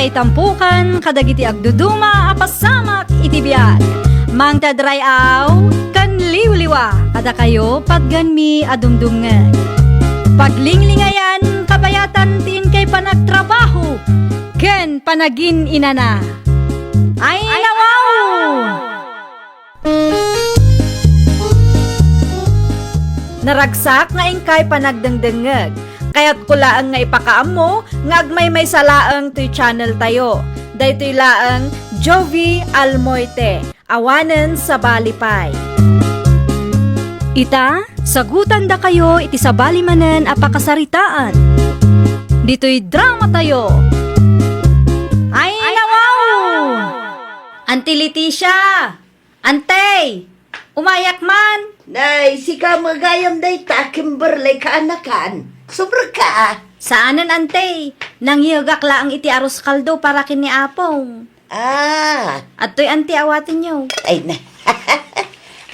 kay tampukan, kadagiti agduduma, apasamak itibiyag. Mang tadray aw, kan liwliwa, kada kayo padganmi adumdumngeg. Paglinglingayan, kabayatan tin kay panagtrabaho, ken panagin inana. Ay nawaw! Naragsak nga ingkay panagdengdengeg. Kaya't kulaang nga ipakaam mo, ngagmay may salaang to'y channel tayo. Daytoy laang Jovi Almoite, awanen sa balipay. Ita, sagutan da kayo iti sa balimanen apakasaritaan. Dito'y drama tayo. Ay nawaw! Auntie Leticia! Antay! Umayak man! Nay, sika magayam day ta, Kimberley kaanakan. Sobra ka. Saanan antay? Nangyagak laang iti aros kaldo para kini apong. Ah, At to'y anti awatin nyo. ay na.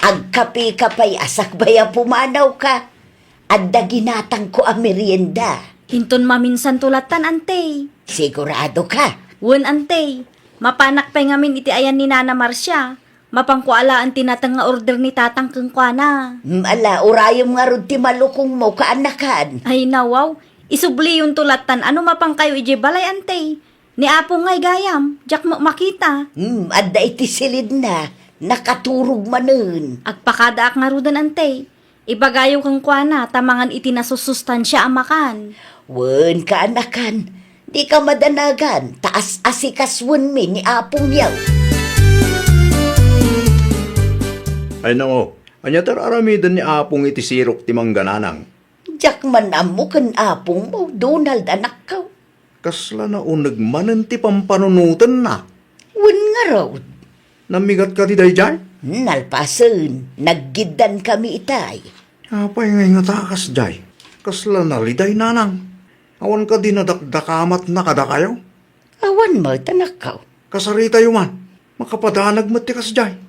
Agkapi ka pa'y asak baya pumanaw ka. Adda ginatang ko ang merienda. Hinton maminsan tulatan antay. Sigurado ka. Wen antay. Mapanak pa'y ngamin iti ayan ni Nana Marcia. Mapangkualaan tinatang nga order ni tatang keng kuana. Ala, urayom nga ron ti malukong mo kaanakan. Ay nawaw. Isubli yung tulatan. Ano mapang kayo ije balay antay? Ni apong ngay gayam. Jak mo makita. Adda iti silid na. Nakaturog manen. Agpakadaak nga rudan antay. Ibagayo keng kuana. Tamangan iti nasusustansya amakan. Wen kaanakan. Di ka madanagan. Taas asikaswan mi ni apong yaw. Ay nako, anya tar aramidan ni apong iti sirok ti manggananang. Jak man amo kan apong mo, Donald anak ka. Kasla na unag manen ti pampanunutan na. Wen nga raw. Namigat ka ti dayjay? Nalpasen, naggidan kami itay. Apay ngay nga takas jay. Kasla na liday nanang. Awan ka din nadakdakamat na kada kayo. Awan mo, tanak ka. Kasarita yu man. Makapadanag mo ti kasjay.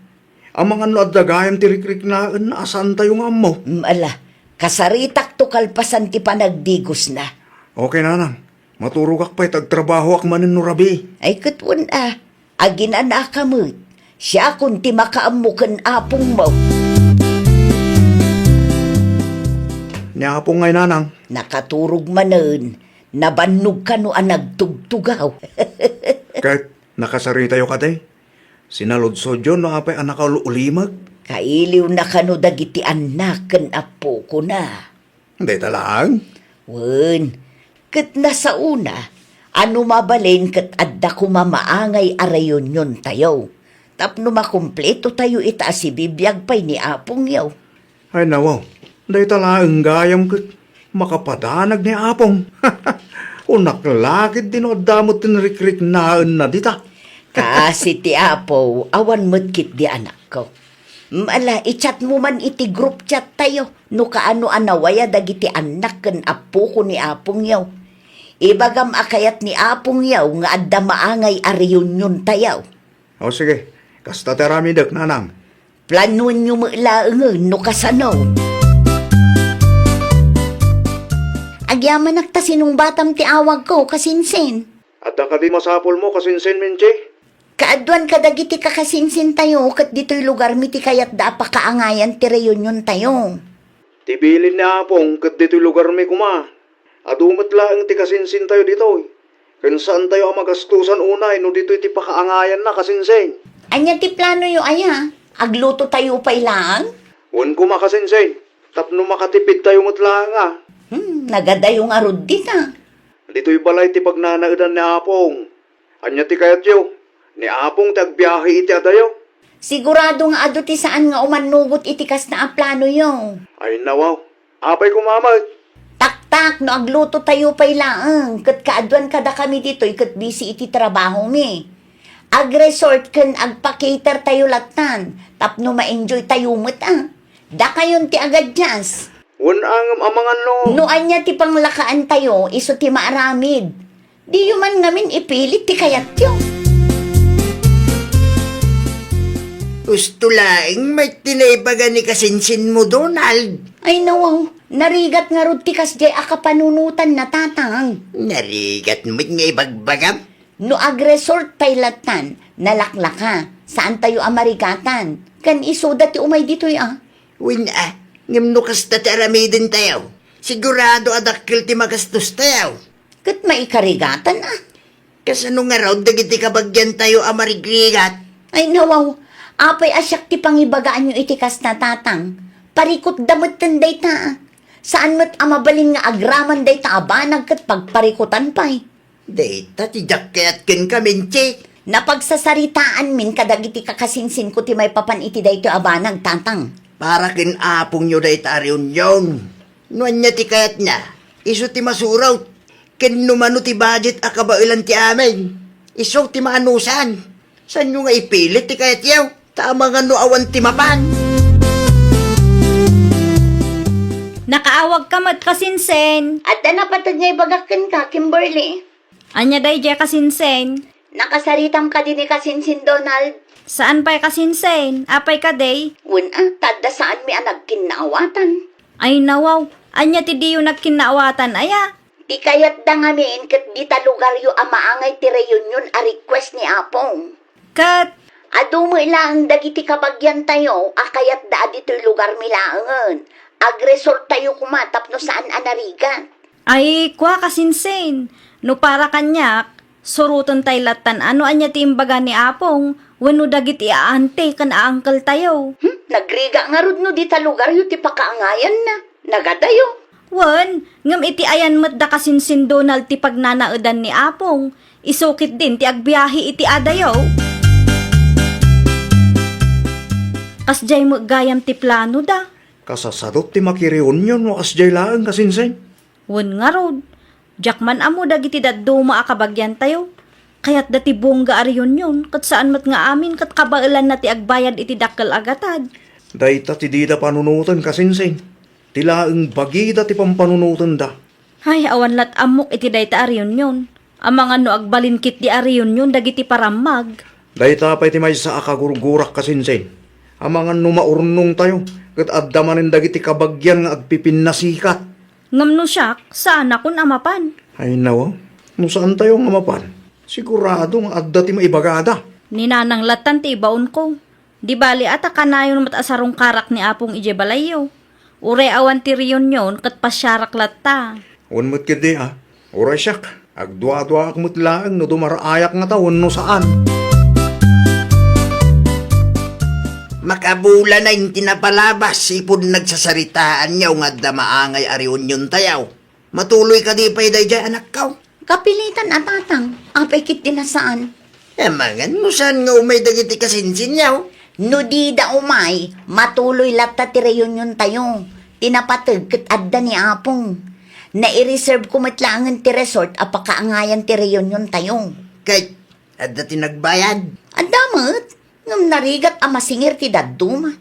Ang mga no adagayam ti rikrik na asaan tayo nga mo. Ala, kasaritak to kalpasan ti panagdigos na. Okay nanang. Maturugak pa'y tagtrabaho ak manen no rabi. Ay katwan agin anak ka mo. Siya kun ti makaamukan apong mo. Ni apong ngay nanang. Nakaturog manen, nabannog ka no ang nagtugtugaw. Kahit nakasarita yu ka day. Sinalod-sod yun no apay anak ka ulimag. Kailiw na ka no dagiti anakan apo ko na. Hindi talang. Wen, ket na sa una, ano mabalin ket adda ko mamaangay arayon yon tayo. Tapno makumpleto tayo ita si bibiyag pay ni apong yaw. Ay nawaw. Hindi talang gayam kat makapadanag ni apong. Unak lakit din o damot tinrikrik naan na dita. Kasi ti apo, awan medkit di anak ko. Ala, i-chat mo man iti group chat tayo. No kaano anawaya dagiti anak ken apo ko ni apong yaw. Ibagam akayat ni apong yaw nga adda maangay ariyon yun tayaw. O sige, kasta teramidak nanang. Planuan nyo maulaang no kasanaw. Agyaman nakta sinong batam ti awag ko kasinsin. At ka di masapol mo kasinsin minche. Kaadwan kadagiti kakasinsin tayo kat dito'y lugar mi ti kayat da pa kaangayan ti reunion tayo. Tibilin ni apong kat dito'y lugar may kuma. Adumat lang ti kasinsin tayo dito. Kung saan tayo ang magastusan unay no dito'y ti pakaangayan na kasinsin. Anya ti plano yo aya? Agluto tayo pa ilang? Wan kuma kasinsin. Tapno makatipid tayo matlang Nagadayong arod dita. Dito'y balay ti pagnanaudan ni apong. Anya ti kayat yo. Ni apong tagbiyahe iti adayo. Sigurado nga ado ti saan nga umanugot itikas na ang plano yo. Ay nawaw. Apay kumamag. Tak no agluto tayo pa ilang. Kat kaadwan kada kami dito ikat busy iti trabaho mi. Ag-resort ken agpa-cater tayo latan. Tapno ma-enjoy tayo met Da kayon ti agad jazz. Wan ang amangan no. No anya ti panglakaan tayo iso ti maaramid. Di yu man ngamin ipilit ti kayat yo. Gusto laing may tinaibaga ni kasinsin mo, Donald. Ay nawaw, narigat nga rod ti kasjay akapanunutan na tatang. Narigat mo't nga ibagbagam. No agresort pailatan, nalaklaka, saan tayo amarigatan? Kan iso dati umay dito'y Win ngam no kasta ti aramidin tayo. Sigurado adakil ti magastos tayo. Kat maikarigatan Kasano nga raw dagiti kabagyan tayo amarigrigat. Ay nawaw, apay asyak ti pangibagaan yung itikas na tatang. Parikot damot tanday ta. Saan mo't amabalin nga agraman day ta abanag kat pagparikutan pa'y. Data ti jacket ken kaminchi. Napagsasaritaan min kadagiti kakasinsin ko ti may papan iti day to abanag tatang. Para kin apong nyo day ta reunion. Nuan niya ti kayat niya. Iso ti masuraw. Ken numano ti budget akabailan ti amin. Iso ti maanusan. San nyo nga ipilit ti kayat yaw? Tama nga no awan ti mapan. Nakaawag ka mat kasinsen. At na patag nga ibagakan ka, Kimberly. Anya day jay kasinsen. Nakasaritam ka din ni Kasinsin Donald. Saan pa'y kasinsen? Apay ka day? Tadda saan mi anag kinaawatan. Ay nawaw, anya ti di yung nagkinaawatan aya. Di kayat da nga miin kat di ta lugar yu amaangay ti reunion a request ni Apong. Kat, Adu mo ilang dagiti kabagyan tayo, akayat da dito'y lugar milaangan. Agresor tayo kumatap no saan anarigan. ay kwa kasinsen. No para kanyak, suruton tay latan ano anya ti imbaga ni Apong, wano dagiti aante kan aangkel tayo. Nagriga nga rod no di ta lugar yu ti pakaangayan na. Nagadayo. Wan, ngam iti ayan mat da kasinsin Donald ti pagnanaedan ni Apong, isukit din ti agbiyahe iti adayo. Kasjay mo gayam ti plano da. Kasasadot ti makireunion no asjay laang kasinsen. Wan nga rod, jakman amo dagiti daduma akabagyan tayo. Kaya't dati bongga ariyon yun, kat saan mat nga amin kat kabailan na ti agbayad iti dakkel agatad. Dayta ti di da panunutan kasinsen. Tilaang bagida ti pampanunutan da. Ay, awan lat amok iti dayta ariyon yun. Amang ano agbalinkit di ariyon yun, dagiti paramag. Dayta pa'y ti may sa akagurgurak kasinsen. Amangan no maurnong tayo, kat addamanin dagiti kabagyan nga agpipin na sikat. Ngam no siyak, saan akon amapan? Ay nawa, no saan tayo nga mapan? Sigurado nga adda ti maibagada. Ninanang latan ti ibaon ko. Di bali ata kanayon matasarong karak ni Apong ije balayo. Ure awan ti riyon yun, kat pasyarak latta. Unmat kiti Oray siyak, agdwa-dwa akmut laang no dumaraayak nga tawon no saan. Makabula na yung tinapalabas, ipod nagsasaritaan niyaw nga da maangay a reunion tayaw. Matuloy ka di pa'y day anak kaw. Kapilitan at tatang, apay kit dinasaan. Mangan mo saan nga umay dagiti kasinsin niyaw? No di da umay, matuloy latta ti reunion tayo. Tinapatag kat adda ni Apong. Na-i-reserve ko matlangan ti resort apakaangayan ti reunion tayo. Kahit adda tinagbayad. Adamot, ngam narigat amasingir ti daduma.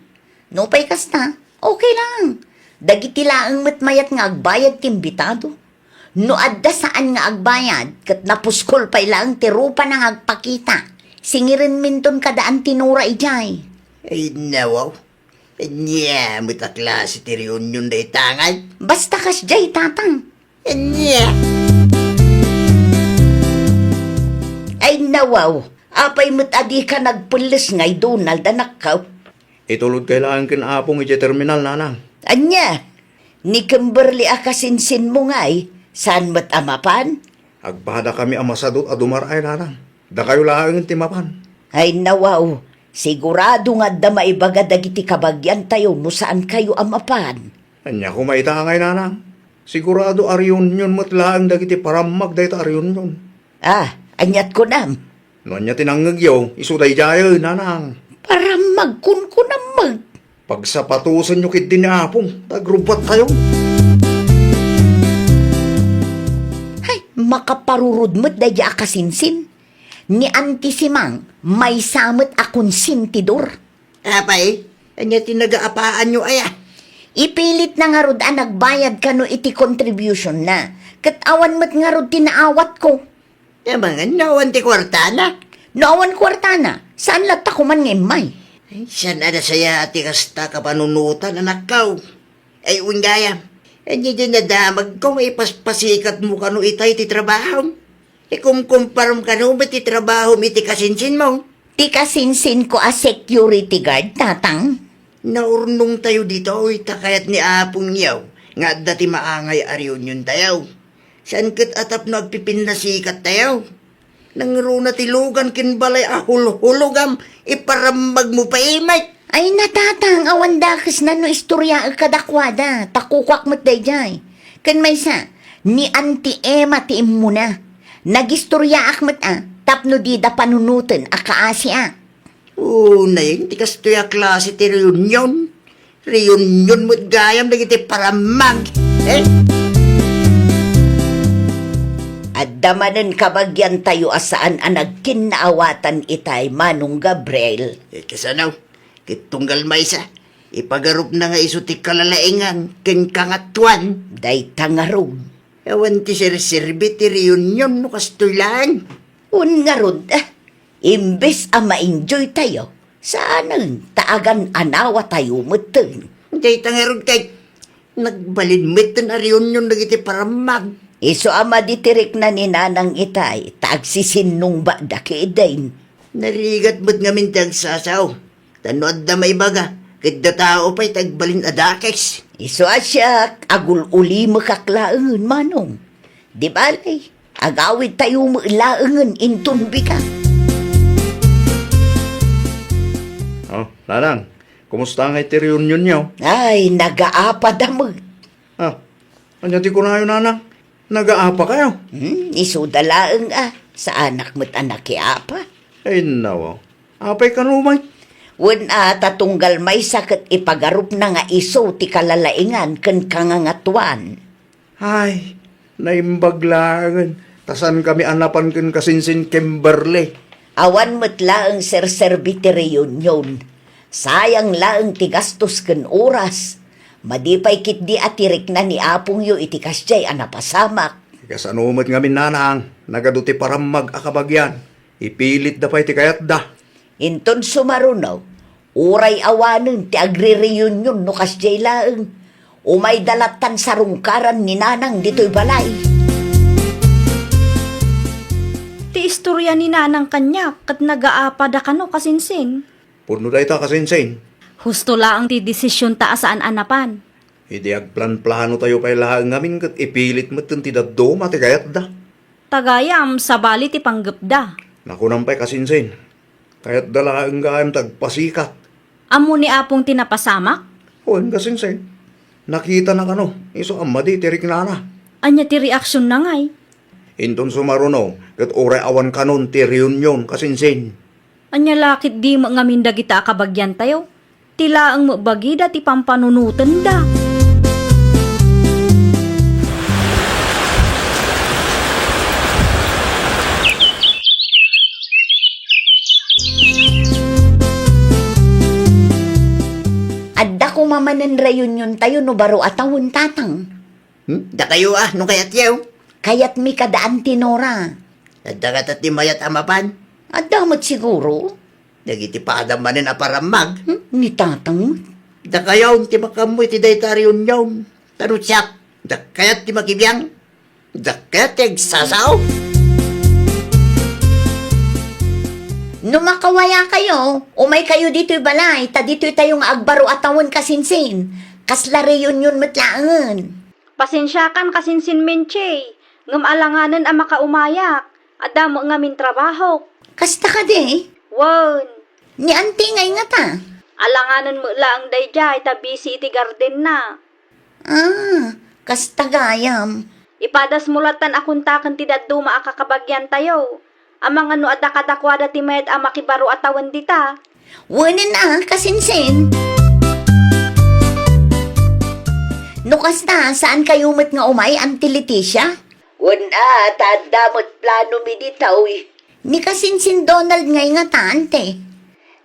No pay kasta, okay lang. Dagiti laang matmayat nga agbayad ti imbitado. No adda saan nga agbayad, kat napuskol pay lang ti rupa nang agpakita. Singirin minton kadaan tinura ijay. Ay nawaw. Anya, muta klase ti reunion day tangay. Basta kas jay tatang. Anya. Ay nawaw, apay mo't adi ka nagpulis ngay Donald anak ka. Itulod kailangan kinapong ije terminal nanang. Anya, ni Kimberly akasinsin mo ngay, saan mo't amapan? Agpada kami amasadot adumaray nanang. Da kayo laang timapan. Ay nawaw, sigurado nga da maibaga dagiti kabagyan tayo no saan kayo amapan. Anya kumaitangay nanang. Sigurado ariyon yun matlaang dagiti paramag dayta ariyon yun. Anyat ko nam. No anya tinanggagyaw, isuday jayo nanang. Para magkun ko na mag. Pagsapatusan nyo kit din ni Apong, tagrubat tayo. Ay, makaparurod mo't daya akasinsin. Ni antisimang may samot akong sintidor. Apay, anya tinagaapaan nyo aya. Ipilit na nga rod nagbayad ka no iti contribution na. Katawan mo't nga rod tinaawat ko. Mangan nawan ti kwartana. Noawan kwartana, saan lata ko man ngimay? Ay, saan ada saya ati kasta kapanunutan anak kaw. Ay, unggaya. Anya din nadamag ko may paspasikat mo kano itay ti trabaho. Kung kumparom ka no, ba't trabaho iti kasinsin mo? Ti kasinsin ko a security guard, tatang. Naurnong tayo dito, oy, takayat ni Apong yaw. Nga dati maangay ariyon yun tayo. Saan kat atap nagpipinasikat tayo? Nangruna tilugan kin balay ahul-hulogam, iparamag mo pa imay. Ay natatang, awan dakas na no istorya kadakwada, takukwak mo't dayjay. Kan may sa, ni Auntie Emma ti mo na. Nagistorya akmat tapno di da panunutan akaasi Unay, tikas to ya klase ti reunion. Reunion mo't gayam na kiti paramag. At damanan kabagyan tayo asaan nagkinaawatan itay Manong Gabriel. Kasanaw, kitunggal maysa. Ipagarup na nga iso ti kalalaingan, ken kangatuan. Day tangarong. Ewan ti sir-sirbi ti reunion no kastoy lang. Un nga rod, imbes ma-enjoy tayo, saanan taagan anawa tayo muteng. Day tangarod kay nagbalidmit na reunion na kiti paramag. Iso ama ditirik na ni nanang itay, tagsisinong ba da kidain. Narigat mo't ngamin tagsasaw. Tanood na may baga, kada tao pa'y tagbalin adakes. Iso asya, agul uli makaklaangan, Manong. Di balay, agawid tayo mailaangan intunbi ka. Oh, Nanang, kumusta nga iti reunion niyo? Ay, nagaapa damag. Ah, anya ti ko na yun, Nanang? Nag-aapa kayo? Iso dalaang sa anak mo't anak apa. Ay, nawa. Apay ka numay. Wen tatunggal may sakit ipagarup na nga iso ti kalalaingan ken kangangatuan. Ay, naimbaglangan. Tasan kami anapan ken kasinsin Kimberly. Awan mo't laang serserbi ti reunion. Sayang laang ti gastos ken oras. Madipay kit di atirik na ni Apong yo iti kasyay anapasamak. Kasanumat nga Nanang, nagaduti paramag akabagyan. Ipilit da pa iti kayat da. Inton sumarunaw, uray awanen ti agri-reunion no kasyay laang. Umay dalatan sa rungkaran ni Nanang dito'y balay. Ti istorya ni nanang kanya kat nagaapa da kano kasinsin. Puno da ita kasinsin. Husto laang ti desisyon ta asaan anapan. Hindi agplan-plano tayo kay lahang ngamin kat ipilit mo ti daddo mati kayat da. Tagayam sa bali ti panggapda. Nakunampay kasinsin. Kayat dala ang gayam tagpasikat. Amo ni Apong tinapasamak? O, ang kasinsin. Nakita na kano, iso amadi tirik nana. Anya ti reaksyon na ngay. Inton sumaruno, kat oray awan kanon ti reunion kasinsin. Anya lakit di mo ngamin dagita kabagyan tayo. Tila ang mabagida ti pampanunutan da. Adda ko mamanen reunion tayo no baro atawon tatang. Da kayo no kayat yaw. Kayat mi kadaan tinora. Da katat ti mayat amapan. Adda mo't siguro. Dagiti paadam manin aparamag. Ni tatang. Da kayo ti makamoy ti dayta reunion. Tarutsak. Da kayat ti makibiyang. Da kayat ti agsasaw. No makawaya kayo, umay kayo dito'y balay, ta dito'y tayong agbaro atawon kasinsin. Kasla reunion matlaan. Pasensyakan kasinsin menche. Ngam alanganan ang makaumayak. Adamo ngamin trabaho. Kasta ka di? Wan. Ni auntie ngay nga ta. Alanganan mo laang dayjay ta busy iti garden na. Kasta gayam. Ipadas mulatan akong takan ti daddo maakakabagyan tayo. Amang ano adakadakwada ti med ang makibaro atawan dita. Wanin kasinsin. No kasta, saan kayo mat nga umay, Auntie Leticia? Tadamot plano mi ditaw. Ni kasinsin Donald ngay nga ta, ante.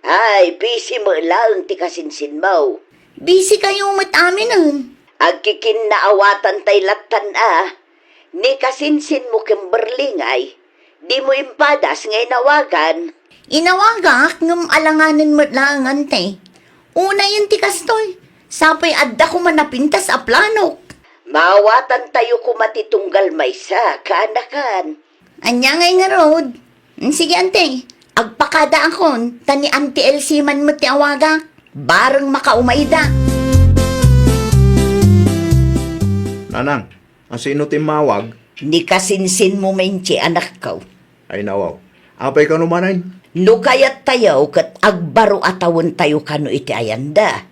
Ay, busy mo lang ti kasinsin mo. Busy kayo mat amin Agkikin na awatan tay latan Ni kasinsin mo Kimberly ngay. Di mo impadas ngay nawagan. Inawagak ngam alanganin mo lang ante. Una yun ti kastoy. Sapay adda ko manapintas a planok. Mawatan tayo kumatitunggal maysa, kanakan. Anya ngay nga road. Sige, ante. Agpakada akon, tani Auntie Elsie man mo ti awaga. Bareng makaumaida. Nanang, ang sino timawag? Ni kasinsin mo menche anak ko. Ay nawaw. Apay ka numanayin? No kayat tayo kat agbaro atawon tayo kano iti ayanda.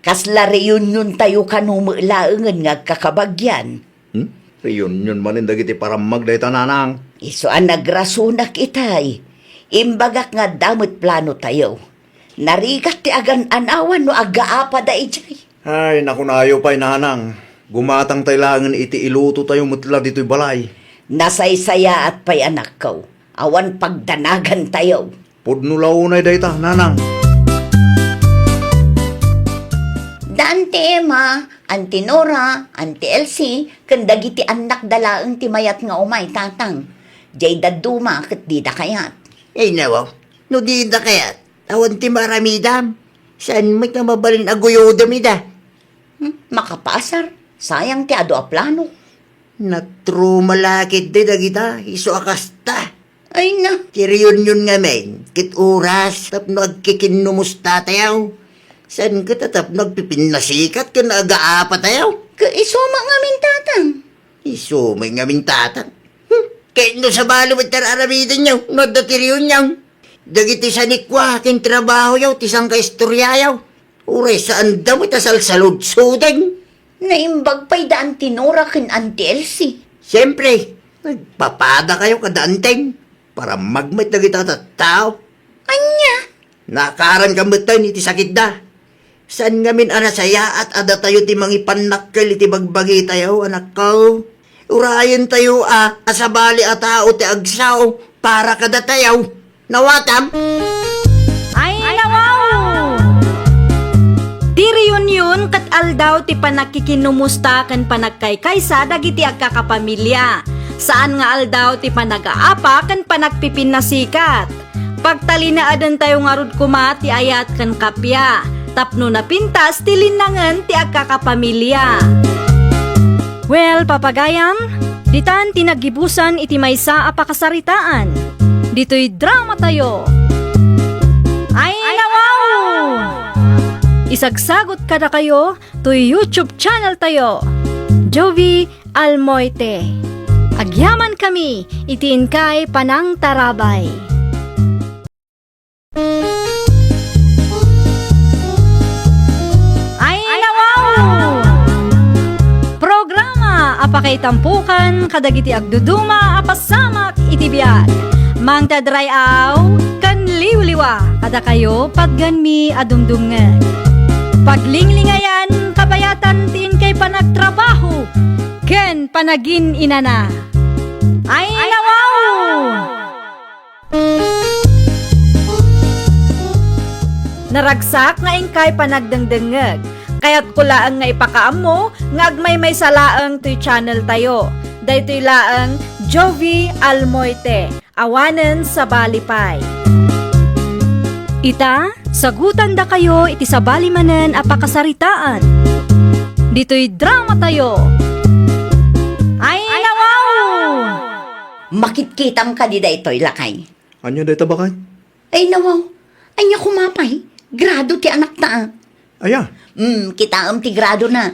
Kasla reunion tayo kano laengen nga kakabagyan. Reunion manin dagiti para magdayta nanang. Iso ang nagrasunak itay. Imbagak nga damot plano tayo. Narigat ti agan anawan no agaapa da ijay. Ay, naku nayo pa'y nanang. Gumatang taylangan iti iluto tayo mutla dito'y balay. Nasaysaya at pa'y anak ko. Awan pagdanagan tayo. Pudno launay dayta, nanang. Dante Emma, Auntie Nora, Auntie Elsie, kandagiti anak dalaang ti mayat nga umay tatang. Jay daduma kat di da kayat. Ay nawaw, no di da kayat. Awan ti maramidam. Saan may ka mabalin aguyodam ida? Makapasar, sayang ti ado a plano. Natro malakit di dagita, iso akasta. Ay na, Ti reunion nga men, kit oras, tapno agkikinumusta tayo. Saan ka tatapno agpipinasikat ka na agaapa tayo? kaisuma nga min tatang. Iso may ngaming tatang. Kahit no sa balo at tararamidan niyo, no da ti reunion. Dagiti sa nikwa, kin trabaho yaw, tisang kaistorya yaw. Ure, saan damo tasal salud-sudan? Naimbag pa'y daan tinura kin Auntie Elsie. Siyempre, nagpapada kayo kadanteng para magmat na kita tao. Anya, Nakaran kamutan iti sakit da. Saan ngamin anasaya at ada tayo ti mangipanakkel iti bagbagi tayo, anak ko. Urayan tayo asabali at tao ti agsaw para kada tayo. Nawatam? Ay, nawaw! Ti reunion kat aldaw ti panakikinumusta kan panagkaykaysa dagiti agkakapamilya. Saan nga aldaw ti panagaapa kan panagpipinasikat. Pagtalinaadan tayo nga rod kuma ti ayat kan kapya. Tapno na pintas ti linangan ti agkakapamilya. Well, papagayam, ditan tinagibusan iti maysa a pakasaritaan. Dito'y drama tayo. Ay, nawaw! Isagsagot kada kayo to YouTube channel tayo. Jovi Almoite. Agyaman kami, itiin kay Panang Tarabay. Ay, nawaw! Programa apakay tampukan kadagiti agduduma apasamak iti biag. Mang tadrayaw kan liwliwa kada kayo padganmi adumdumngeg. Paglinglingayan kabayatan tin kay panagtrabaho ken panagin inana. Ay, nawaw! Naragsak nga ingkay panagdengdengeg. Kaya't kulaang nga ipakaam mo, nga agmay salaang to'y channel tayo. Daytoy laang Jovi Almoite, awanen sa balipay. Ita, sagutan da kayo iti sa balimanen a pakasaritaan. Dito'y drama tayo. Ay, nawaw! Makitkitang ka di da ito'y lakay. Anya dayta bakay? Ay nawaw, anya kumapay. Grado ti anak ta. Aya, Kita ti grado na.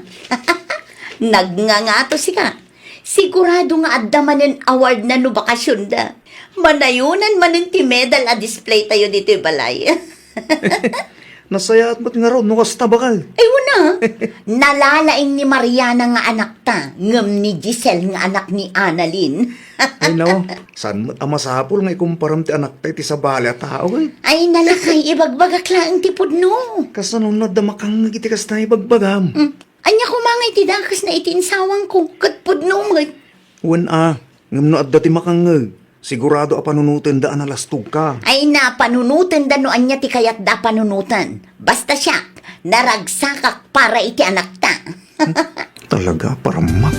Nagngangato si ka. Sigurado nga adamanen award na no bakasyon da. Manayunan manin ti medal a display tayo dito balay. nasaya at ba't nga ron, nukas na bakal. Ay wala. Nalalaing ni Mariana nga anak ta. Ngam ni Giselle nga anak ni Annalyn. Ay nawa, saan mo't amasapol nga ikumparam ti anak tayo ti sa bali at tao eh. Ay nalakay ibagbagak lang ti pudno. Kasanunod da makang gitikas na ibagbagam. Anya kumangay ti dakas na itinsawang ko. Katpudno mo. Wen ngam no adda ti makang sigurado a panunutin da analastug ka. Ay na panunutan da no anya ti kayat da panunutan. Basta siya, naragsakak para iti anak ta. Talaga, paramak.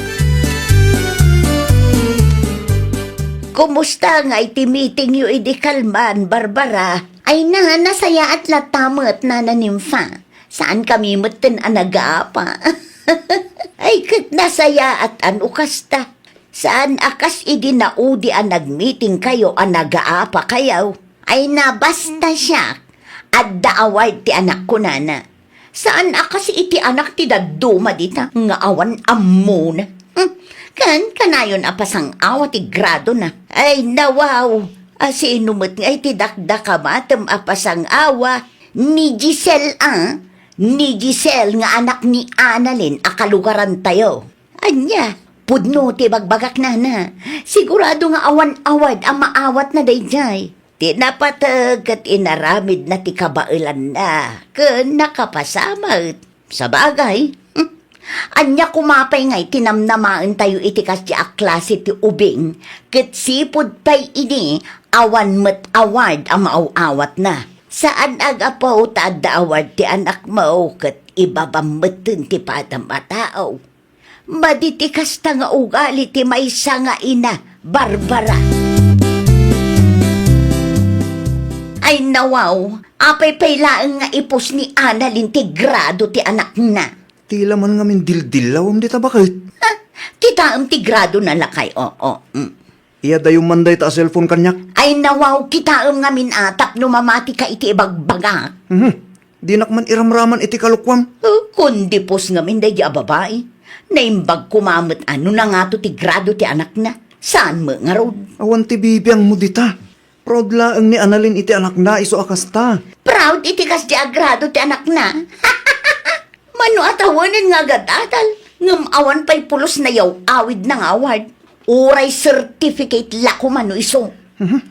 Kumusta nga iti meeting yu idi kalman, Barbara? Ay na, nasaya at latamat na nanimfa. Saan kami mutin anagaapa? Ay kat nasaya at ano kasta. Saan akas idinaudi ang nag-meeting kayo ang nag-aapa kayo? Ay nabasta siya. At daaway ti anak ko nana. Saan akas iti anak ti daduma dita? Nga awan ammo na. Kan kanayon apasang awa ti grado na. Ay nawaw. Asinumot nga iti dakdaka matem apasang awa. Ni Giselle Ni Giselle nga anak ni Annalyn akalugaran tayo. Anya, pudno ti bagbagak na. Sigurado nga awan-awad ang maawat na dayjay. Tinapatag at inaramid na ti kabailan na. Ken nakapasamat. Sa bagay, anya kumapay nga'y tinamnamaan tayo iti kasya a klase ti ubing. Ket sipod pa'y ini, awan met award ang maaawat na. Saan agapaw taada award ti anak mo ket ibabameten ti padam atao. Maditikas ta nga ugali ti maysa nga ina, Barbara. Ay nawaw, apay paylaeng nga ipos ni Annalyn ti grado ti anak na. Tila man nga min dildilawam di tabakit. Kita ti grado na lakay, oo. Iya dayo manday ta cellphone kanyak. Ay nawaw, kita nga min atap no mamati ka iti ibagbaga. Di nakman iramraman iti kalukwam. Kundi pos nga min day babae. Naimbag kumamot ano na nga to ti grado ti anak na. Saan mo nga rod? Awan ti bibiyang mo dita. Proud laeng ni Annalyn iti anak na iso akasta. Proud iti kas di agrado ti anak na. Mano atawanin nga gadatal. Ngam awan pa'y pulos na yaw awid ng award. Uray certificate lako mano iso.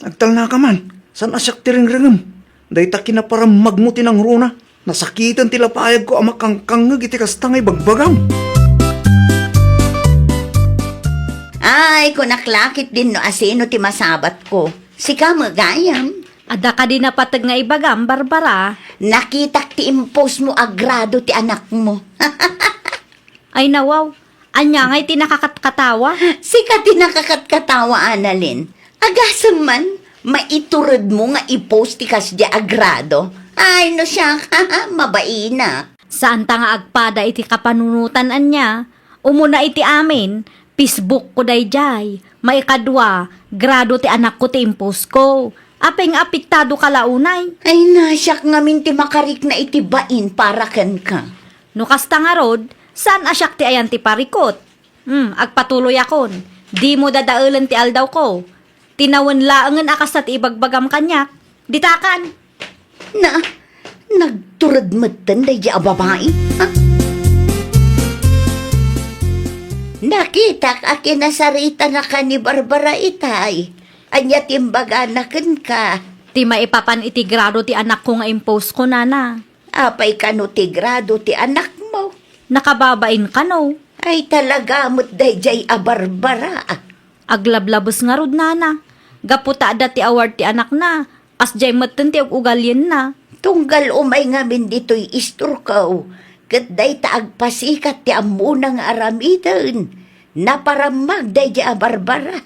Agtal na ka man. San asyak ti ring-ringam? Day ta kinaparam magmuti ng runa. Nasakitan tila paayag ko ang makangkangag iti kastangay bagbagam. Ay, kunaklakit din no asino ti masabat ko. Sika magayam. Ada ka din napatag nga ibagam, Barbara. Nakitak ti impos mo agrado ti anak mo. Ay nawaw, anya nga'y tinakakatkatawa. Sika ti nakakatkatawa, Annalyn. Agasam man, maiturod mo nga ipost ti kas di agrado. Ay no siya, mabaina. Saan ta nga agpada iti kapanunutan anya? Umuna iti amin, Facebook ko dayjay. Maikadwa, grado ti anak ko ti impos ko. Apeng apiktado kalaunay. Ay nasyak nga min ti makarik na itibain para ken ka. No kasta nga rod, saan asyak ti ayan ti parikot? Agpatuloy akon. Di mo dadaulan ti aldaw ko. Tinawan laangan akas at ibagbagam kanyak. Ditakan. Na, nagturad matan day a babae? Ha? Nakita ka kinasarita na ka ni Barbara itay. Anya timbaga na ken ka. Ti maipapan iti grado ti anak ko nga impose ko, nana. Apay kano ti grado ti anak mo. Nakababain ka, no? Ay talaga mo't dayjay a Barbara. Aglablabos nga rod, nana. Gaputa ada ti award ti anak na. As jay matan ti ugalyen na. Tunggal umay nga min dito'y isturkaw. Kat day taagpasikat ti amunang aramidan. Naparamag dayjay a Barbara.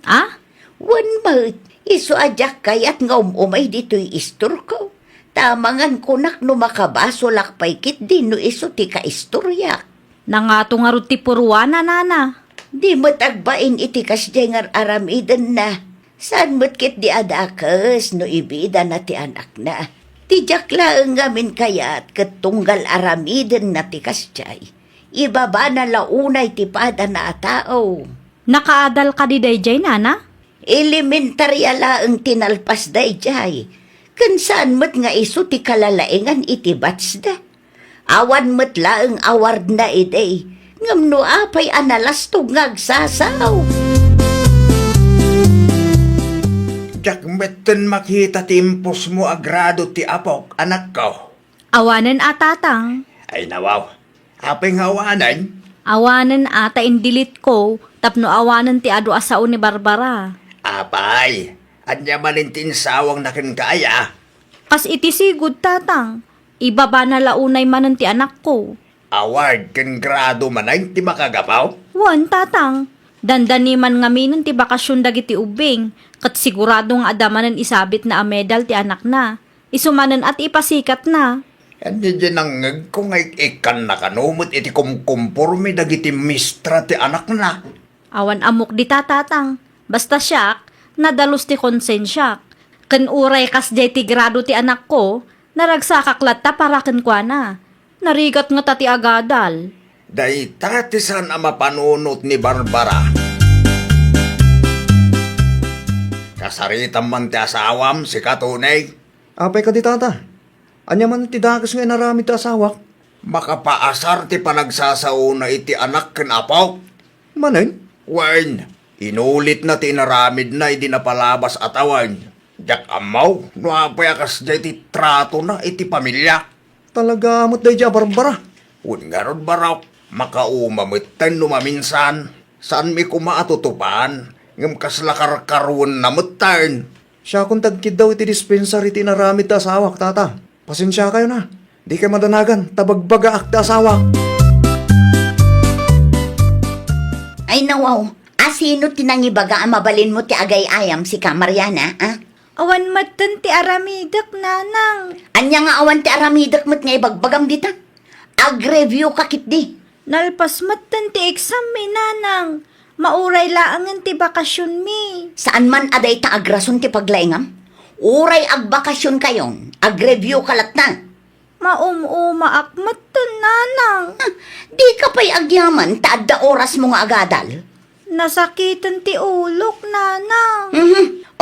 Ah? One month, iso ajak kayat nga umay dito'y isturkaw. Tamangan kunak no makabaso lakpay kit din no iso ti kaistoryak. Nangato nga rod ti purwana, nana. Di mo't agbain iti kasjay nga aramidan na. Saan mo't kit di adakas no ibida na ti anak na. Tijak laeng ngamin kayat kat tunggal aramidan na ti kasjay. Ibaba na launay ti pada na tao. Nakaadal ka di dayjay, nana? Elementarya laeng tinalpas dayjay. Kansaan mo't nga iso ti kalalaengan iti bats da. Awan mo't laeng award na iday. Ngam no apay analastog ngagsasaw. Jak metten makita timpos mo agrado ti apok, anak ko. Awanan atatang. Ay nawaw, apeng hawanan. Awanan ata indilit ko, tapno awanan ti adu asao ni Barbara. Apay, anya manintin sawang nakin kaya. Kas iti sigud, tatang. Ibaba na launay manan ti anak ko. Award ken grado manay ti makagapaw. Wan, tatang. Dandani man nga minon ti bakasyon dagiti ubing. Kat sigurado nga adamanan isabit na a medal ti anak na. Isumanan at ipasikat na. Yan dyan ang kung ikan na kanumot iti kumkumporme dagiti mistra ti anak na. Awan amok di tatang. Basta siyak, nadalos ti konsensyak. Ken uray kas jay ti grado ti anak ko, naragsakaklat ta para ken kwa na. Narigat nga ta ti agadal. Dayta ti san ang mapanunot ni Barbara. Kasaritan man ti asawam si Katunay. Apay ka di tata. Anya man ti dagas nga narami ti asawak. Makapaasar ti panagsasauna iti anak ken apaw. Manen? Wen, inulit na ti inaramid na idi napalabas atawan. Jak amaw, no apay akas jay ti trato na iti pamilya. Talaga amot day dya Barbara. Un nga ron baraw, makaumamitan numaminsan. Saan mi kumaatutupan? Ngam kaslakarkarun na mutan. Siya kung tagkid daw iti dispensary ti naramid ti asawak tata. Pasensya kayo na. Di kayo madanagan. Tabagbaga ak ti asawak. Ay nawaw, asino tinangibaga ang mabalin mo ti agay-ayam si ka Mariana, ah? Awan matan ti aramidak, nanang. Anya nga awan ti aramidak mo't nga ibagbagam dita. Ag-review kakit di. Nalpas matan ti exam mi, nanang. Mauray laangan ti bakasyon mi. Saan man aday ta agrason ti paglaingam? Uray agbakasyon kayon, ag-review kalat na. Maum-uma matan, nanang. Di ka pa'y agyaman, taadda oras mo nga agadal. Nasakitan ti ulok, nanang.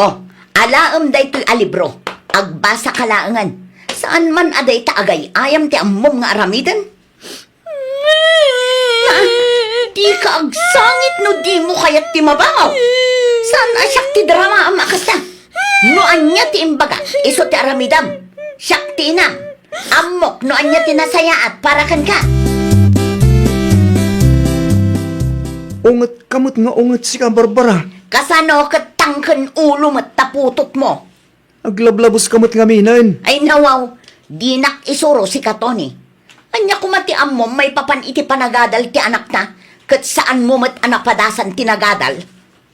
Oh, alaam day to'y alibro. Agbasa kalaangan. Saan man aday ta agay, ayam ti ammom nga aramidan? Di ka agsangit no di mo kayat ti mabangaw. Saan asyak ti drama ang makasta? No anya ti imbaga, iso ti aramidam. Syak ti inam. Amok no anya ti nasayaat para kan ka. Ungat kamot nga ungat si ka Barbara. Kasano katangken ulo mat taputot mo. Aglablabos kamot nga minan. Ay nawaw, di nak isuro si Katoni. Anya kumatiam mo may papan iti panagadal ti anak na, kat saan mo mat anak padasan tinagadal.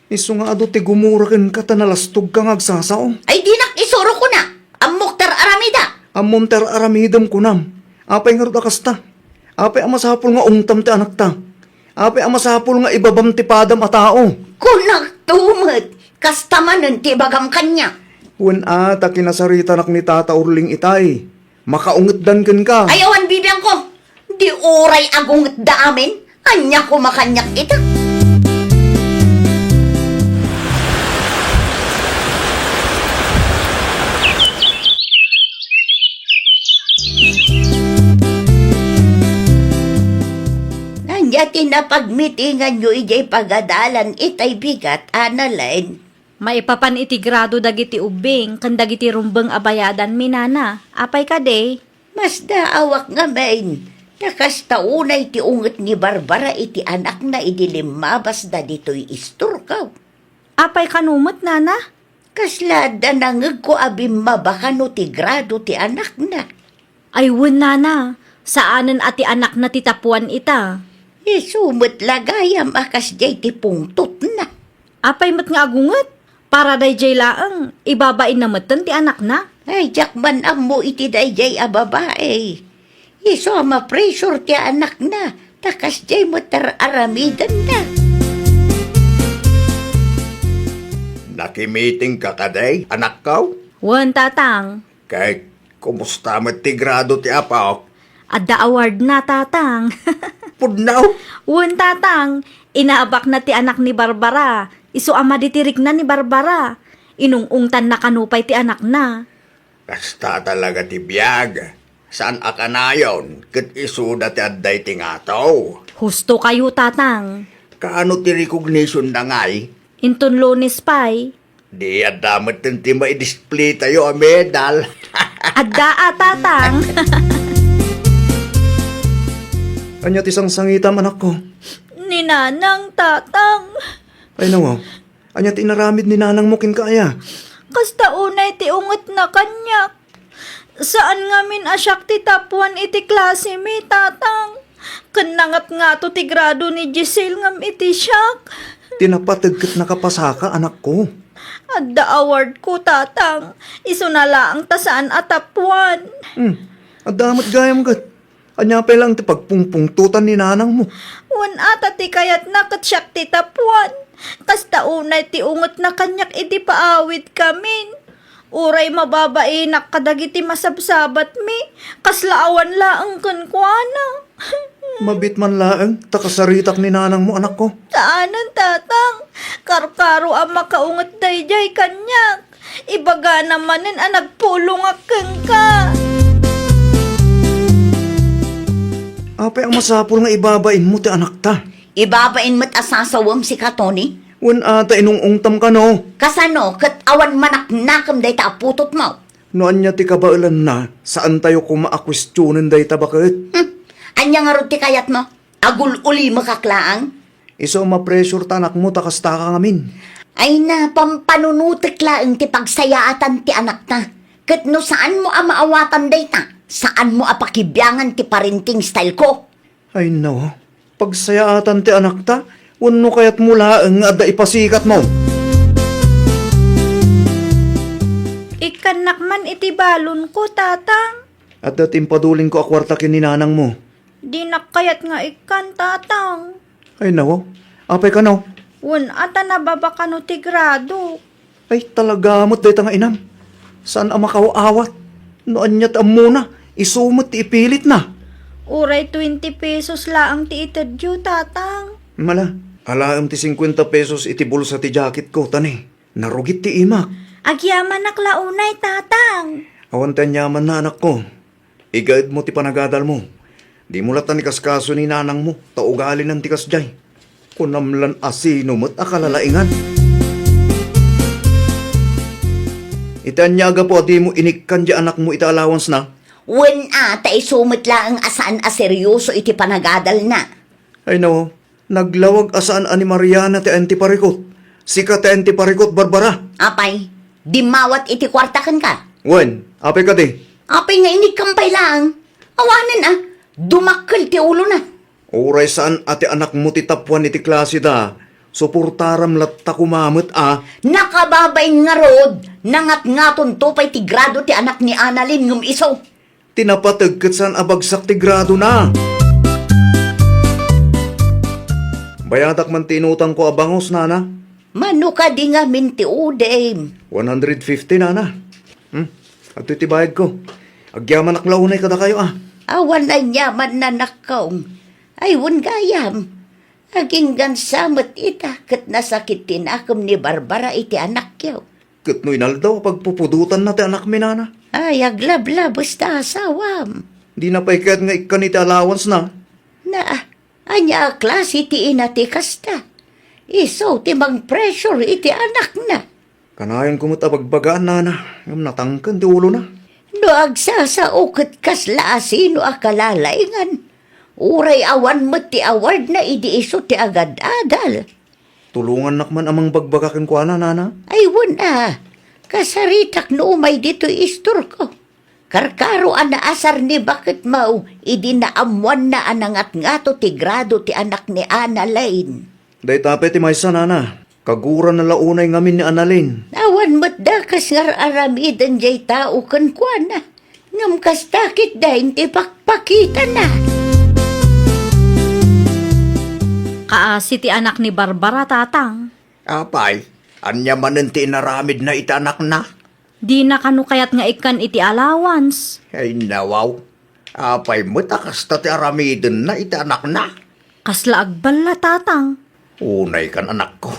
Iso nga ado ti gumurakin ka tanalastog kang agsasaw. Ay di nak isuro ko na, amok tar aramida. Amom ter aramidam kunam. Apay nga ruda kasta. Apay ang masapul nga ungtam ti anak ta. Apay ang masapul nga ibabam ti padam a tao. Kunak tumet, kastamanan ti bagam kanya. Wen ata kinasarita nak ni Tata Urling itay. Makaunget dan ken ka. Ayawan bibiyang ko, di oray agunget da amin, anya ko makanyak ita. Nanya tinapagmitingan nyo ijay pagadalan itay bigat analain. Maipapan iti grado dagiti ubing, kan dagiti rumbeng abayadan minana. Apay ka day? Mas daawak nga main. Takas taunay ti unget ni Barbara iti anak na idilimabas da dito'y isturkaw. Apay kanumot, nana? Kaslada nangeg ko abim mabaka no ti grado ti anak na. Ay wun, nana. Saanen ati anak na titapuan ita? Isumot lagayam akas jay ti pungtot na. Apay mat nga agunget? Para day jay laang, ibabain na matan ti anak na. Ay, jakman mo iti dayjay a babae. Iso ma-pressure ti anak na, takas jay mo tar aramidan na. Nakimiting ka kaday, anak kaw? Wan, tatang. Kay, kumusta mo ti grado ti apaw? Adda award na, tatang. Pudnaw? Wan, tatang. Inaabak na ti anak ni Barbara. Iso ama ditirik na ni Barbara. Inungungtan na kanupay ti anak na. Kasta talaga ti biyag. Saan akanayon? Kat isuda ti adday ti ngataw. Husto kayo, tatang. Kaano ti recognition na ngay? Inton Lunes pay. Di adamat ti ma-display tayo a medal. Adda, tatang. Anya ti sang sangitam anak ko. Ninanang, tatang. Ay nawaw. Anya ti naramid ni nanang mo kin kaya. Kasta unay ti unget na kanyak. Saan nga min asyak ti tapuan iti klase mi, tatang? Kanangat nga to ti grado ni Giselle ngam iti siyak. Tinapatagkat nakapasaka anak ko. Adda award ko, tatang. Iso na lang ta saan atapuan. At damat gayam gat. Anya pa lang ti pagpungpungtutan ni nanang mo. Wan ata ti kayat na katsyak ti tapuan. Kasta unay ti ungot na kanyak iti paawit kamin. Uray mababainak kadagiti masabsabat mi. Kaslaawan laang kankwana. Mabit man laeng, takasaritak ni nanang mo anak ko. Saanan tatang? Karkaro ang makaungot dayjay kanyak. Ibaga namanin ang nagpulong akeng ka. Apay ang masapul nga ibabain mo ti anak ta. Ibabain mo't asasawam si Katoni. Wan ata inungungtam ka no. Kasano, kat awan manak-nakam day ta aputot mo. Noan niya ti kabailan na, saan tayo kumaakwestiyonin day ta bakit? Anya nga ron ti kayat mo? Agul uli makaklaang? Iso ma-pressure ta anak mo, takas ta ka ngamin. Ay na, pampanunutik laang ti pagsayaatan ti anak ta. Kat no saan mo ang maawatan day ta? Saan mo apakibyangan ti parenting style ko? Ay no, pagsayaatan ti anak ta, wano kayat mula ang ada ipasikat mo. Ikanak man iti balon ko, tatang. At dating paduling ko akwarta kin ni nanang mo. Di nakayat nga ikan, tatang. Ay no, apay ka no. Wan ata nababa ka no ti grado. Ay talaga mo't day ta nga inam. Saan ang makawaawat? Noan niya't ang muna, isumot ti ipilit na. Uray 20 pesos laang ti itadyo, tatang. Mala, alaam ti 50 pesos iti bulsa ti jacket ko, tani. Narugit ti imak. Agyaman naklaunay, tatang. Awan tayo yaman na anak ko. Igaid mo ti panagadal mo. Di mo latan ni kaskaso ni nanang mo, taugali ng tikas jay. Kunamlan asino mo't akalalaingan. Itanyaga po di mo inikkan di anak mo ita allowance na. Wen ata isumit laang asaan aseryoso iti panagadal na. Ay no, naglawag asaan ani Mariana ti antiparikot. Sika ti antiparikot Barbara. Apay, di mawat iti kwartakan ka. Wen, apay ka di. Apay nga inikampay lang. Awanan dumakkel ti ulo na. Uray saan ati anak mo ti tapuan iti klase da. Suportaram latta kumamot Nakababay nga rod, nangat-ngaton to pa'y ti grado ti anak ni Annalyn ngum iso. Tinapatag kat saan abagsak ti grado na. Bayadak man tinutang ko abangos, nana. Mano ka di nga minti udem. 150, nana. At iti bayad ko. Agyaman aklaunay kada kayo, Awan na yaman na nakaong. Ay, wun gayam. Aging gansamot ita, kat nasakit tinakam ni Barbara iti anak yaw. Kat no inaldaw, pagpupudutan na ti anak mi, nana. Ay, aglabla, basta asawam. Di na pa ikat nga ikan iti allowance na. Na, anya klase ti ina ti kasta. Iso ti mang pressure iti anak na. Kanayon kumot abagbagaan, nana. Yung natangkan ti ulo na. No agsasaukot kasla sino akalalaingan. Uray awan mo ti award na idi iso ti agad-adal. Tulungan nakman amang bagbagakin ko, nana. Ay wala, kasaritak no umay dito istor ko. Karkaro ana asar ni bakit mau, idi naamuan na anangat nga to ti grado ti anak ni Annalyn. Day tape ti maysa, nana. Kaguran na launay ngamin ni Annalyn. Awan mo't dakas nga aramidan jay tao kan kwa na. Ngam kas takit dahin ti pakpakita na. Kaasi ti anak ni Barbara, tatang. Apay, anya manen ti inaramid na ita anak na. Di na kanu kayat nga ikan iti allowance. Ay nawaw. Apay mo takas ta ti aramidin na ita anak na. Kasla agbala, tatang. Unay kan anak ko.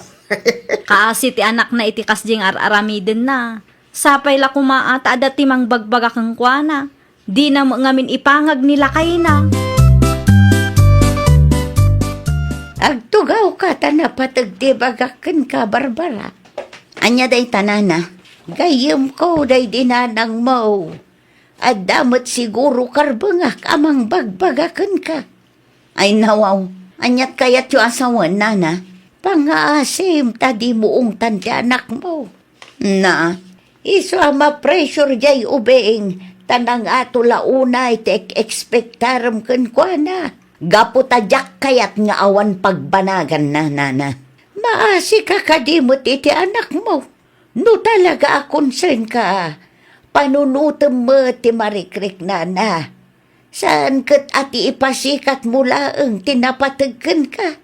Kaasi ti anak na iti kasjing aramiden na. Sapay la kumaata adati mang bagbaga kang kuana. Di na mo ngamin ipangag nila kay na. Agtugaw ka ta na patagdibagakan ka, Barbara. Anya day tanana, gayem ko day dinanang mo. At damot siguro karbangak amang bagbagakan ka. Ay nawaw, anyat kayat yung asawan, nana. Pangaasim tadi mo ungtan ti anak mo. Na, iso ama pressure jay ubeing, tanang ato launay tek expectaram kan kwa na. Gapo tadyak kayat nga awan pagbanagan na, nana. Maasi ka kadimot iti anak mo. No talaga concern ka. Panunutom mo ti marikrik, nana. Saan kat ati ipasikat mo laeng tinapatagkan ka?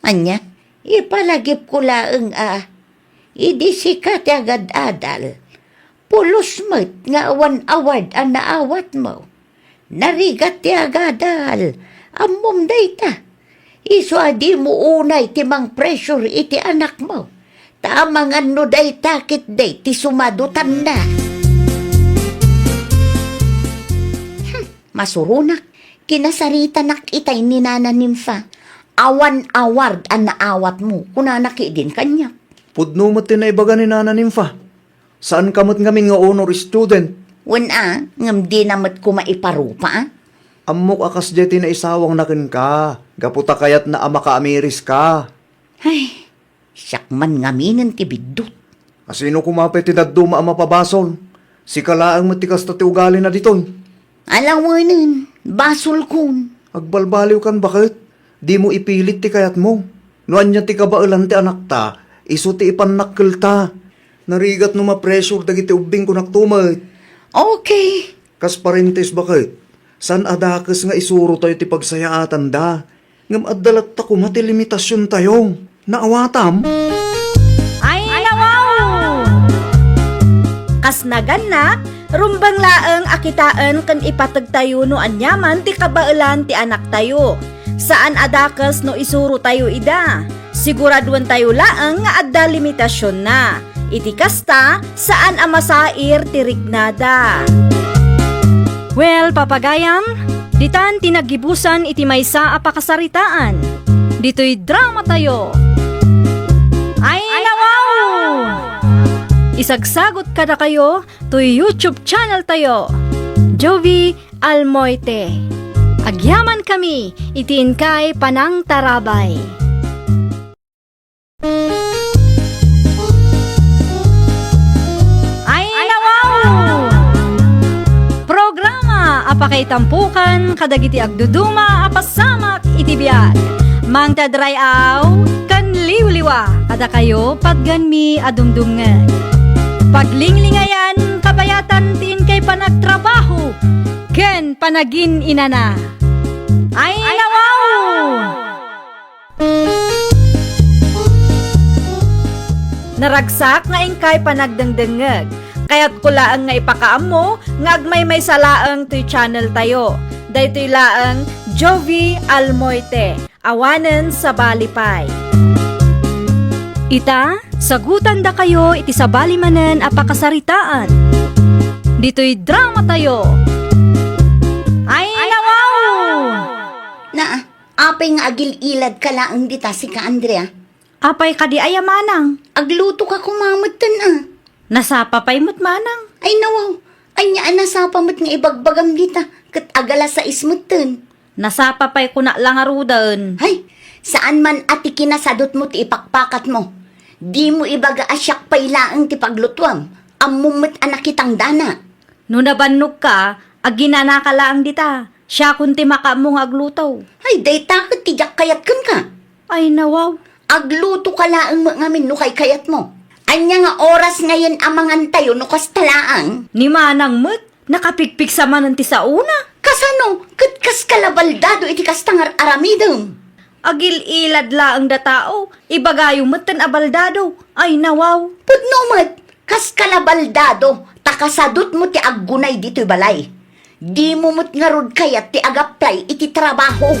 Anya, ipalagip ko laeng Idi sikat agad adal. Pulos mo't nga awan award ang naawat mo. Narigat ti agadal. Amom dayta. Iso adi mo unay timang pressure iti anak mo. Tamangan no day takit day ti sumadutan na. Masurunak, kinasarita nak itay ni Nana Nimfa. Awan award ang naawat mo, kunanaki din kanya. Pudno mo't tinaibaga ni Nana Nimfa. Saan kamot ngamin nga honor student? Wala, ngam di namat ko maiparupa. Amok akas jeti na isawang nakin ka. Gaputa kayat na ama ka amiris ka. Ay, sakman ngaminin ti bigdut. Asino kumapit ti daduma ama pabasol? Si kalaang matikas ta ti ugali na ditoy. Alam mo nun, basol kun. Agbalbaliw kan bakit? Di mo ipilit ti kayat mo. Noan niya ti kabailan ti anak ta, iso ti ipanakkel ta. Narigat no ma-pressure dagiti ubing ko naktumay. Okay. Kas parentes bakit? San adakas nga isuro tayo ti pagsayaatan da? Ngam addalat ta kumati limitasyon tayo. Naawatam? Ay, nawaw! Kas naganak, rumbang laeng akitaan kan ipatag tayo no anyaman ti kabailan ti anak tayo. Saan adakas no isuro tayo ida? Siguraduan tayo laeng nga adda limitasyon na. Iti kasta, saan amasair ti rignada. Well, papagayam, ditan tinagibusan iti maysa a pakasaritaan. Dito'y drama tayo. Ay, nawaw! Isagsagot kada kayo to YouTube channel tayo. Jovi Almoite. Agyaman kami, itiin kay Panang Tarabay. Ay, nawaw! Programa apakay tampukan kadagiti agduduma apasamak iti biag. Mang tadrayaw kan liwliwa kada kayo pagganmi adumdumngan. Paglinglingayan kabayatan tiin kay panagtrabaho ken panagin inana. Ay, nawaw! Naragsak nga ingkay panagdengdengeg. Kaya't kulaan nga ipakaam mo, nga agmay may salaang to'y channel tayo. Daytoy laang Jovi Almoite, awanen sa balipay. Ita, sagutan da kayo iti sa balimanen apakasaritaan. Dito'y drama tayo. Ay, nawaw! Na, apay nga agil ilad ka laang dita si ka Andrea. Apay ka di ayamanang. Agluto ka kumamatan Nasapa pa'y mo't manang. Ay nawaw, ay niya nasapa mo't nga ibagbagam dita, kat agala sa ismutan. Nasapa pa'y kuna lang arudan. Hay, saan man ati kinasadot mo ti ipakpakat mo? Di mo ibaga asyak pa'y laang ti paglutwam, amumot anak kitang dana. No nabannog ka, aginana ka lang dita. Siya kunti maka mong aglutaw. Ay, day takot tijak kayat kun ka. Ay, nawaw. Agluto ka laang mo ngamin no kay kayat mo. Anya nga oras ngayon amangan tayo no kastalaang. Ni manang mo't, nakapikpik sa mananti sa una. Kasano, kas kalabaldado iti kastangar aramidong. Agil ilad laang da tao, ibagayo mo't tan abaldado. Ay, nawaw. Pudno mo't, kas kalabaldado, takasadot mo ti aggunay dito'y balay. Di mo mo't nga rod kayat ti agaplay iti trabaho.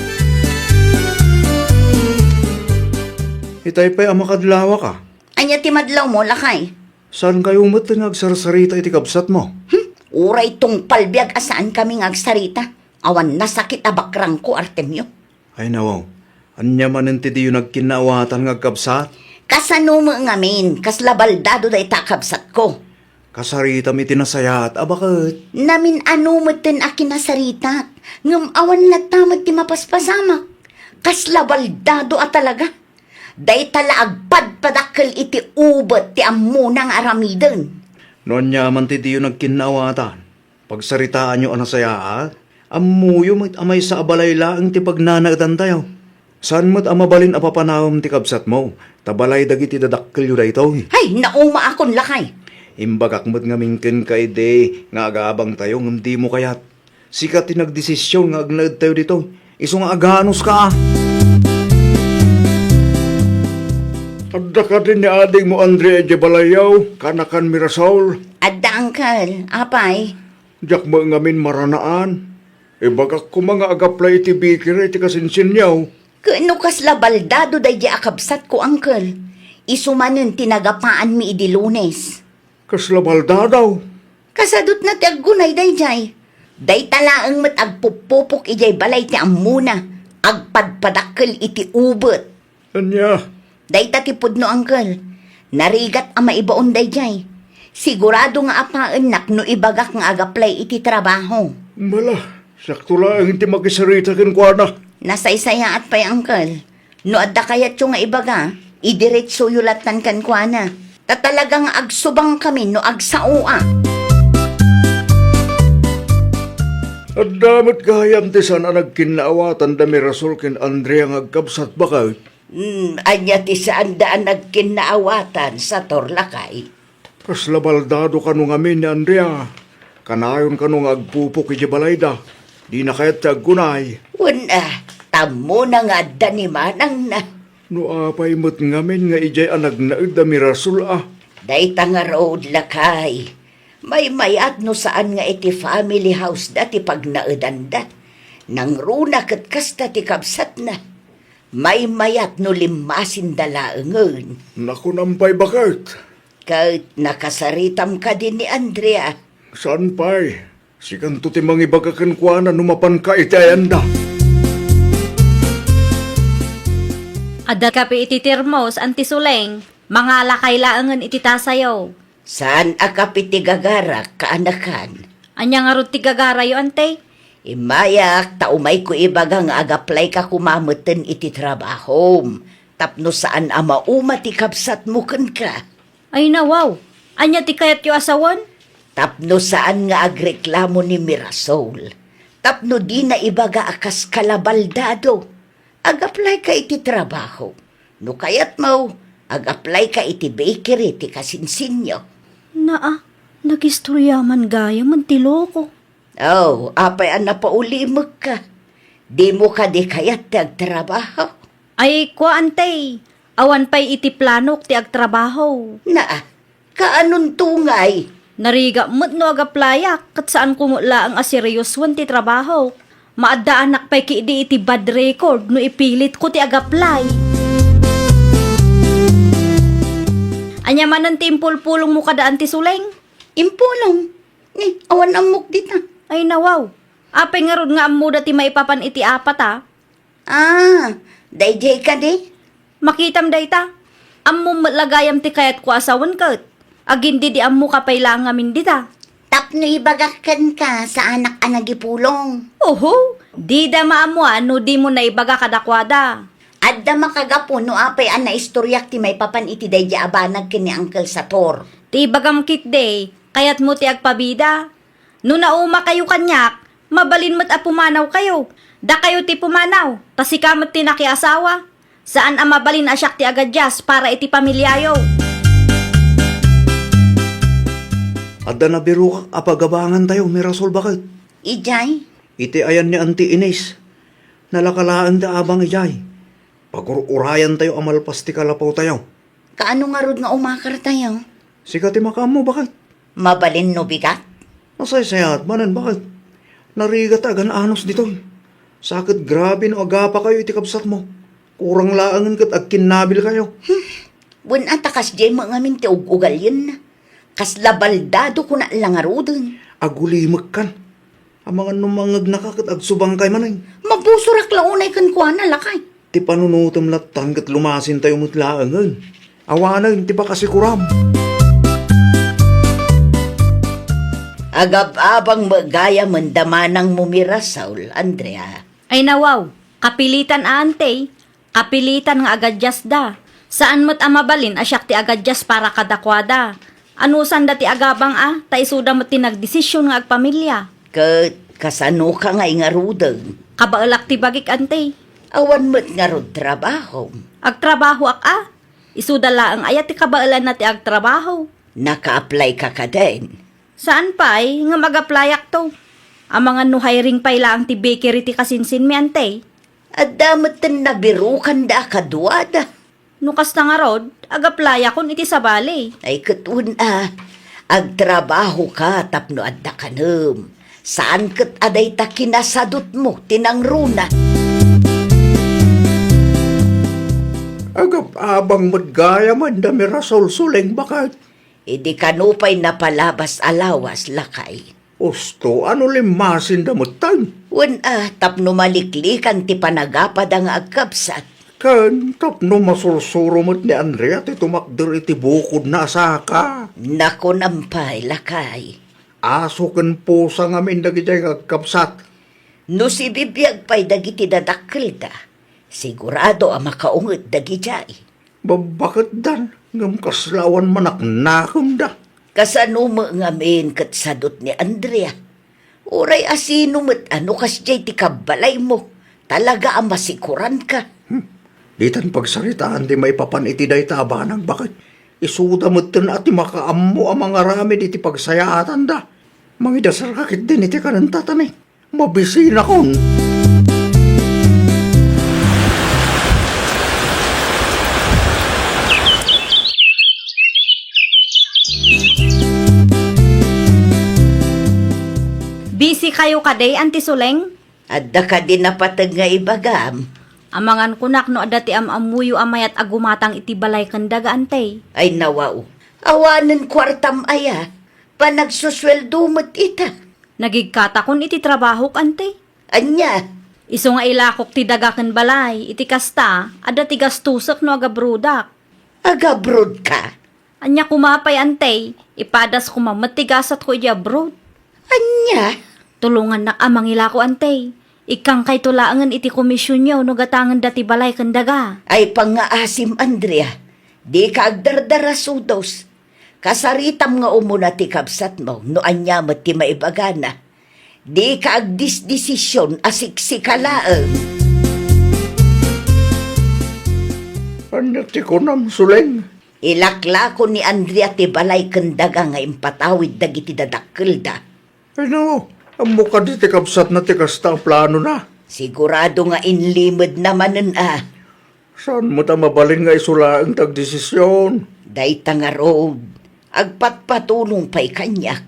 Itay pa'y amakadlawa ka. Anya ti madlaw mo, lakay. Saan kayo mo't ngagsarasarita iti kabsat mo? Uray tong palbiag asaan kami ngagsarita. Awan nasakit abakrang ko, Artemio. Ay nawaw, anya manen ti di yung nagkinawatan ngagkabsat? Kasano mo ngamin, kas labaldado da itakabsat ko. Kasarita mi tinasayat, bakit? Namin ano mo tin akinasarita. Ngam awan latamad ti mapaspasamak. Kas labaldado at talaga. Day tala agpad padakkel iti ubot ti ammunang aramiden. Noon niya man ti di yung nagkinawatan. Pagsaritaan nyo anasayaat, amuyo mo't amay sa abalay laang ti pagnanagdan tayo. Saan mo't amabalin apapanawam ti kabsat mo? Tabalay dagiti dadakkel yu da ito. Ay, nauma akon lakay. Imbagak mo't nga mingkin kay de, nga agabang tayo, ngam di mo kayat. Sika tinagdesisyon nga agnaid tayo dito. Iso nga aganos ka. Adda ka din ni ading mo Andrea Jebalayaw, kanakan Mirasol. Adda, Uncle. Apay. Diyak mo ngamin maranaan. E bagak ko mga agaplay iti bikir iti kasinsinyaw. Kano kasla baldado day di akabsat ko, Uncle. Isumanin tinagapaan mi idi Lunes. Kaslabalda daw. Kasadot na ti aggunay day jay. Day talaang mat agpupupok ijay balay ti amuna. Agpadpadakkel iti ubet. Anya, Day tatipod no, Uncle. Narigat ang maibaon day jay. Sigurado nga apaan nak no ibagak nga agaplay iti trabaho. mala, sakto lang hindi makisarita kin kwa na. Nasaysaya at pay, Uncle. No adda kayat yung nga ibaga, idiretso yulatan kan kwa na. Tatalagang agsubang kami no agsaua. At damit kahayam ti sana nagkinaawatan da Mirasol kin Andrea nga agkabsat bakay. Anya ti saan daan nagkinaawatan sa Torlakay. Kaslabaldado ka nung amin ni Andrea. Kanayon ka nung agpupok iti balayda. Di na kayat ti aggunay. Wala, tamo na nga ni manang na. No apay mo't ngamin nga ijay anag naid da Mirasol ah. Day tanga road lakay. May mayat no saan nga iti family house dati pag naedanda. Nang runa kat kasta ti kabsat na. May mayat no limasin dalaengen. Naku nampay bakit? Kahit nakasaritam ka din ni Andrea. Saan pay? Sikanto ti mangibagakan kwa na numapan ka iti ayanda. Adda kapi iti tirmos, anti suleng. Mga lakay-laangan iti tasayaw. Saan akapiti gagara kaanakan? Anya nga ron ti gagarayo, ante? Imayak, taumay ko ibaga nga agaplay ka kumamuten iti trabaho. Tapno saan ama uma ti kapsat mo ken ka. Ay na, wow. Anya ti kayat yu asawan? Tapno saan nga agreklamo ni Mirasol. Tapno di na ibaga akas kalabaldado. Agaplay ka iti trabaho. No kayat mo, agaplay ka iti bakery ti kasinsinyo. Naa, nagistorya man gaya man ti loko. Oh, apay an napaulimag ka. Di mo ka di kayat ti agtrabaho. Ay, kwa ante. Awan pa'y iti planok ti agtrabaho. Na, kaanon tungay? Nariga mo't no agaplayak kat saan kumula ang aseryoswan ti trabaho. Maadda anak pa'y kiidi iti bad record no ipilit ko ti agaplay. Anya manan ti impulpulong mo kadaan ti suleng? Impulong. Ni, awan amok dita. Ay nawaw. Apay nga ron nga amuda ti maipapan iti apat ha. Ah, dayjay ka di? Makitam dayta. Ammo matlagayam ti kayat ko asawan kat. Agindi di ammo kapay lang amin dita. Tapno ibagakan ka sa anak anagipulong. Oho, di da maamo ano di mo na ibaga kadakwada. Adda makagapo no apay an naistoryak ti may papan iti dayjay abanag ken ni Uncle Sator. Ti bagam kit day, kayat mo ti agpabida. No nauma kayo kanyak, mabalin mo't apumanaw kayo. Da kayo ti pumanaw, tasikamot ti nakiasawa. Saan ang mabalin asyak ti agadyas para iti pamilyayo? Adda na biro ka apagabangan tayo, Mirasol bakit? Ijay, Iti ayan ni Auntie Ines. Nalakalaan da abang ijay. Pagururayan tayo amalpas ti kalapaw tayo. kaano nga rod nga umakar tayo? Sika ti makamo bakit? Mabalin no bigat? Nasaysayat manan bakit? Narigat agan anos dito. Sakit grabe no agapa kayo iti kapsat mo. Kurang laangan kat agkinabil kayo. Bun atakas jay mga minti ugal yun na. Kas labaldado ko na lang arudin. Agulimag kan. Ang mga numangag nakakat agsubang kay manay. Mabusurak launay kan kuha na lakay. Ti panunutom latan kat lumasin tayo mutlaangan. Awanan ti pa kasi kuram. Agab-abang magaya mandamanang mumira, Saul, Andrea. Ay nawaw, kapilitan ante, kapilitan nga agadyas da. Saan mo't amabalin asyak ti agadyas para kadakwada. Anusan da ti agabang ta isuda mo't ti nagdesisyon nga agpamilya. Kasano ka nga ingarudang. Kabaalak ti bagik ante, Awan mo't nga rod trabaho. agtrabaho isuda laang ayat ti kabaalan na ti agtrabaho. Naka-apply ka ka din. Saan pa nga mag-applyak to? Ang mga nuhayring payla ang ti bakery ti kasinsin mi ante. At damat na nabirukan da kaduada. Nukas na nga rod, agaplaya kun iti sabali. Ay katun agtrabaho ka tapno adda kanem. Saan kat aday ta kinasadot mo, tinangruna. Agap abang madgaya man dami rasol suleng bakat. Idi kanupay napalabas alawas lakay. Usto, ano limasin damutan? Tapno maliklikan ti panagapad ang agkapsat. Kan, tapno masursuro mo't ni Andrea ti tumakder iti bukod na asaka. Nako nampay lakay. Aso kan pusa ngamin dagiti agkapsat. No si bibiyag pa'y dagiti dadakkel da. Sigurado ang makaungit dagijay. Babakit dan, ngam kaslawan manaknakom da. Kasano mo ngamin kat sadot ni Andrea. Uray asino mo't ano kasjay ti kabalay mo. Talaga ang masikuran ka. Ditan pagsaritaan di may papan iti day tabanang bakit. Isuda mo't tin at makaammo ang mga rami iti pagsayaatan da. Mangidasar kakit din iti kanantatani. Mabisi na kon. Busy kayo kaday, Auntie Suleng? Adda ka din napatag nga ibagam. Amangan kunak no adati amamuyo amayat agumatang iti balay kandaga, Ante. Ay nawaw. Awanan kwartam aya. Panagsusweldo mo't ita. Nagigkata kun iti trabaho, Ante. Anya. Iso nga ilakok ti dagaken balay, iti kasta, adati gastusak no agabrudak. Agabrod ka. Anya kumapay, Ante. Ipadas kumamatigasat ko iti abroad. Anya. Tulungan na amang ilako, Ante. Ikang kay tulaangan iti komisyon niyo no gatangan dati balay kandaga. Ay pangaasim Andrea. Di ka agdardarasudos. Kasaritam nga umuna ti kabsat mo no anya mo't ti maibagana. Di ka agdisdesisyon asiksikalaan. Anya ti kunam suleng. Ilakla ko ni Andrea ti balay kandaga nga impatawid dagiti dadakkel da. Ay no, ang mukha di ti kapsat na ti kasta ang plano na. Sigurado nga inlimod namanen Saan mo ta mabalin nga isula ang tagdesisyon? Dayta nga road. Agpatpatulong pa'y kanyak.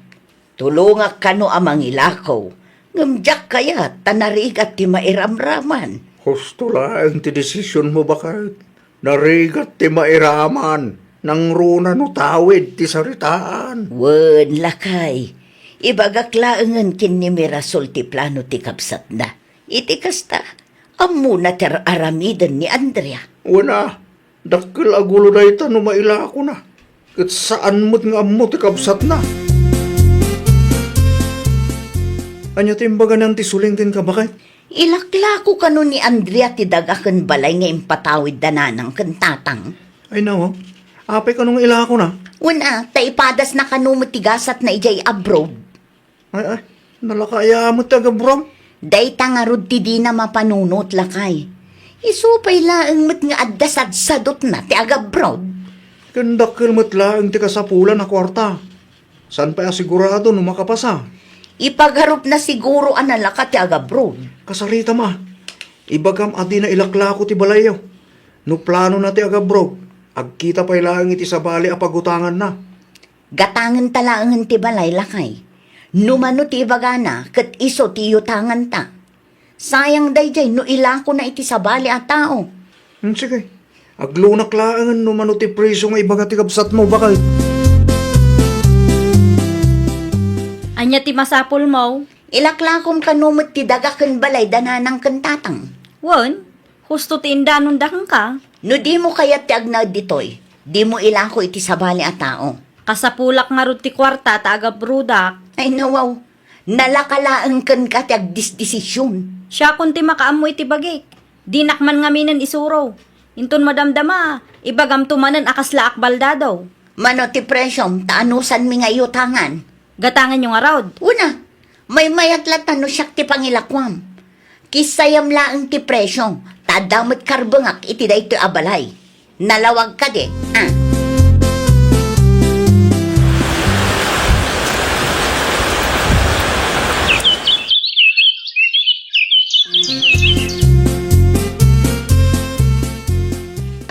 Tulungak kano amang ilakaw. Ngamjak kaya tanarigat ti mairamraman. Husto lang ti desisyon mo bakit? Narigat ti mairaman. Nang runa no tawid ti saritaan. Wen lakay. Ibagaklaangan kin ni Mirasol ti plano ti kapsat na. Iti kasta. Ammo na ter aramidan ni Andrea. Wana, dakkel agulo na ita no maila ako na. Kat saan mo't nga ammo ti kapsat na. Anya timbaga ng tisuling din ka bakit? Ilakla ko kano ni Andrea ti dagaken balay nga impatawid dananang kentatang. Ay nawa, apay ka nung ila ako na. Una, taipadas na kano matigasat na ijay abroad. Ay, nalakaya mo taga bro. Day tangarod ti di na mapanunot lakay. Isupay laang mat nga addasad-sadot na ti agabroad. Kandakil mo't laang ti kasapulan na kwarta. San pa sigurado no makapasa? Ipagharap na siguro analaka ti agabroad. Kasarita ma, ibagam adi na ilakla ko ti balayaw. No plano na ti agabro, agkita pa'y laang iti sabali a pagutangan na. Gatangan talaangan ti balay lakay. Numano ti ibagana kat iso ti yutangan ta. Sayang dayjay no ilako na iti sabali a tao. Sige, aglunak laangan no mano ti preso nga ibaga ti kabsat mo bakit? Anya ti masapul mo? Ilaklakom kanumot ti dagaken balay dananang kentatang. Wen, husto ti indanon dakang ka. No di mo kaya ti agnad ditoy, di mo ilako iti sabali a tao. Kasapulak nga rod ti kwarta ta agabrudak. Ay nawaw, nalakalaang ken ka ti agdisdesisyon. Siya kun ti makaamoy ti bagik. Di nakman ngaminan isuro. Inton madamdama, ibagam tumanan akasla akbalda daw. Mano ti presyom, taanusan mi nga yutangan. Gatangan yung arod. Una, may mayatlat no siyak ti pangilakwam. Kisayam laang ti presyong, tadamot karbangak iti da ito abalay. Nalawag ka de,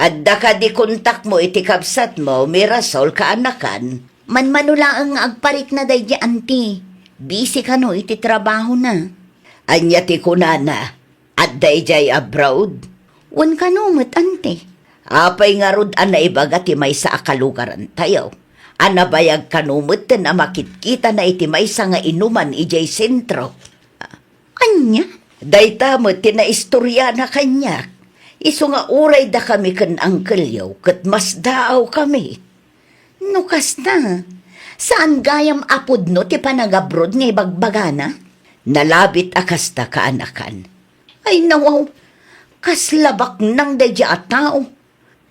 Adda ka di kontak mo iti kabsat mo, Mirasol kaanakan. Manmanula ang agparik na day di anti. Busy ka no, iti trabaho na. Anya ti kunana, adda ijay abroad. Wan ka no, mat anti. Apay nga rod ana ibaga ti may sa akalugaran tayo. Anabayag kanumot na makitkita na iti may sa nga inuman ijay sentro. Anya? Dayta mo tinaistorya na kanya. Iso nga uray da kami kan angkelyo, kat mas daaw kami. Nukas na. Saan gayam apod no ti panagabrod nga ibagbagana? Nalabit akasta kaanakan. Ay nawaw, kaslabak nang dadya at tao.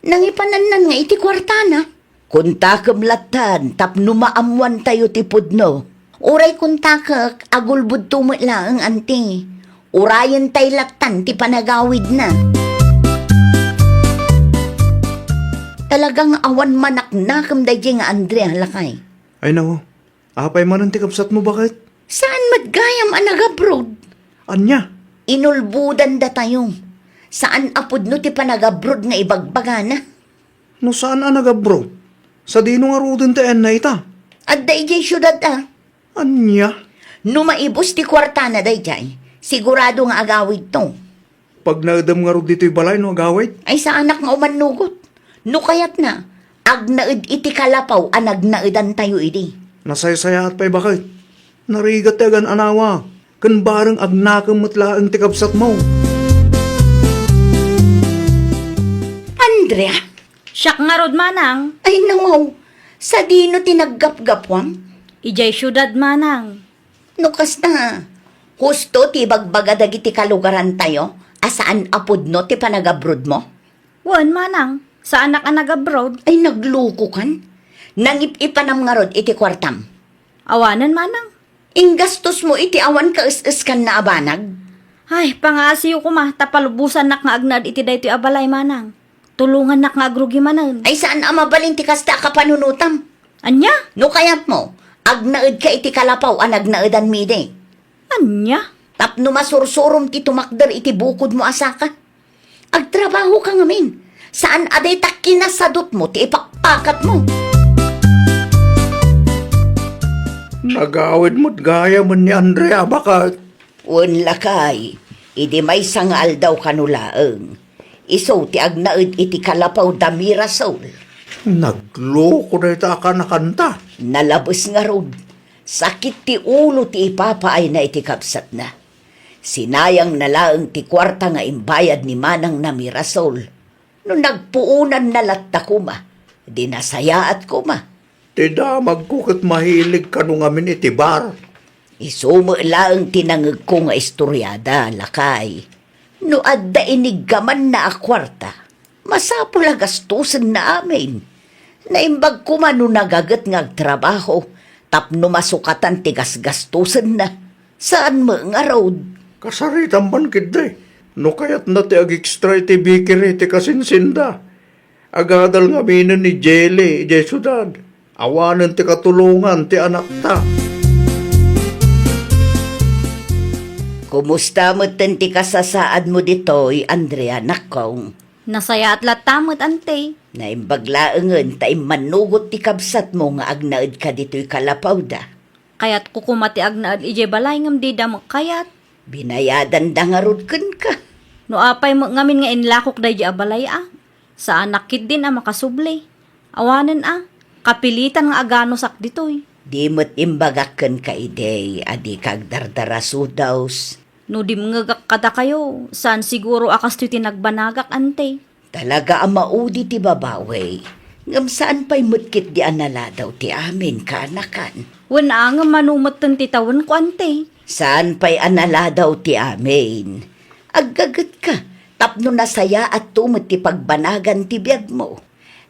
Nang ipananan nga iti kwartana. Kunta kamlatan, tapno maamuan tayo tipudno. Uray kung takak, agulbud tumot lang ang anti. Urayan tay latan ti panagawid na. Talagang awan manaknakam dadya nga Andrea lakay. Ay nako, apay man ang tikabsat mo bakit? Saan madgayam ang nagabrod? Anya? Inulbudan da tayo. Saan apod no ti panagabrod nga ibagbagana? No saan anaga bro? Sa dino nga rudin taen na ita. At dayjay syudad Anya? No maibos ti kwartana dayjay, sigurado nga agawid to. Pag naadam nga rod dito'y balay no agawit? Ay sa anak nga umanugot. No kayat na, agnaid iti kalapaw anagnaidan tayo idi. Nasaysaya at pa'y bakit? Narigat tagan anawa. Kan barang agnakam matla ang tikabsat mo. Andrea, Siyak nga rod manang, ay nawaw, sa dino tinaggap-gapwang? ijay syudad manang. Nukas na, husto ti bagbaga dagiti kalugaran tayo, asaan apod no ti panagabrod mo? Wan manang, sa anak abroad. Ay nagluko kan? Nangip-ipanam nga rod iti kwartam. Awanan manang. Ingastos mo iti awan ka is kan na abanag. Ay, pangasiyo ko ma, tapalubusan nak nga agnad iti dayto abalay manang. Tulungan nak nga agrugi manan. Ay saan amabalin ti kasta ka panunutam? Anya? No kayat mo, agnaid ka iti kalapaw anagnaidan mide. Anya? Tapno masursurom ti tumakder iti bukod mo asaka. Agtrabaho ka ngamin. Saan aday ta kinasadot mo ti ipakpakat mo? Nagawid mo't gaya man ni Andrea, bakit? Un lakay, idi may sangal daw kanulaeng. Iso ti agnaid iti kalapaw da Mirasol. Nagloko na ita ka na kanta. Nalabos nga rod. Sakit ti ulo ti ipapaay na iti kapsat na. Sinayang nalaeng ti kwarta nga imbayad ni manang na Mirasol. No nagpuunan na latta kuma, di nasayaat kuma. Tidamag ko kat mahilig ka nung amin itibar. Isumo laeng tinangag ko nga istoryada, lakay. No adda iniggaman na a kwarta, masapul a gastusan na amin. Naimbag ko man no nagagat nga trabaho, tapno masukatan ti gasgastusan na. Saan mo nga road? Kasaritan man kitday. No kayat na ti ag-extra ti bikiri ti kasinsinda. Agadal nga minan ni Jelly, ijay sudad. Awanan ti katulungan ti anak ta. Kumusta mo ti kasasaad mo ditoy, Andrea, nakong? Nasaya at latamot ante. Naimbaglaengen ta manugot ti kabsat mo nga agnaed ka ditoy kalapaw da. Kayat kukumati agnaad ijay balay ngam di da kayat. Binayadan da nga rod ken ka. No apay mo ngamin nga inlakok day di abalay Sa anakit din makasubli. Awanan kapilitan nga agano sak ditoy. Di mo't imbagaken ka ide, adi kag dardarasudaws. No di mga kada kayo, saan siguro akas ti tinagbanagak ante. Talaga ang maudi ti babawe. Ngam saan pa'y mutkit di anala daw ti amin kaanakan. Wala nga manumot ti tawan ko ante. Saan pa'y anala daw ti amin. Aggagat ka, tapno nasaya at tumot ti pagbanagan ti biyag mo.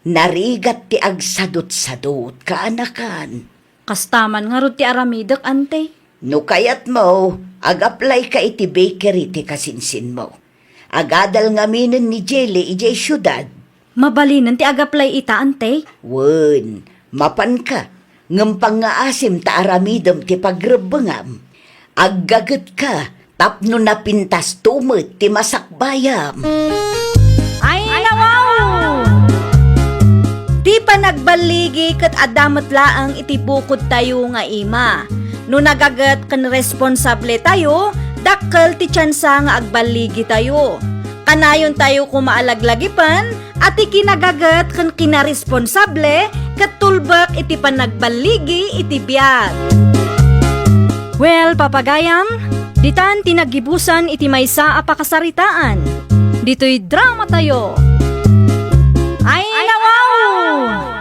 Narigat ti agsadot-sadot kaanakan. Kastaman nga rod ti aramidak ante. No kayat mo, ag-apply ka iti bakery ti kasinsin mo. Agadal nga minin ni Jelly ijay syudad. Mabalinan ti agaplay ita ante. Wen, mapan ka. Ngampang nga asim ta aramidam ti pagrebengam. Aggagat ka, tapno na pintas tumot ti masakbayam. Ay nawaw! agbaligi ket adamet laang iti bukod tayo nga ima. No nagagat ken responsable tayo, dakkel ti tsansa nga agbaligi tayo. Kanayon tayo kumaalaglagipan at ikinagagat ken kinaresponsable ket tulbak iti panagbaligi iti biag. Well, papagayam, ditan tinagibusan iti maysa a pakasaritaan. Dito'y drama tayo. Ay, nawaw!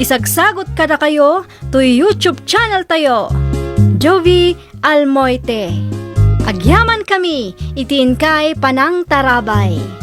Isagsagot kada kayo to YouTube channel tayo. Jovi Almoite. Agyaman kami, itiin kay Panang Tarabay.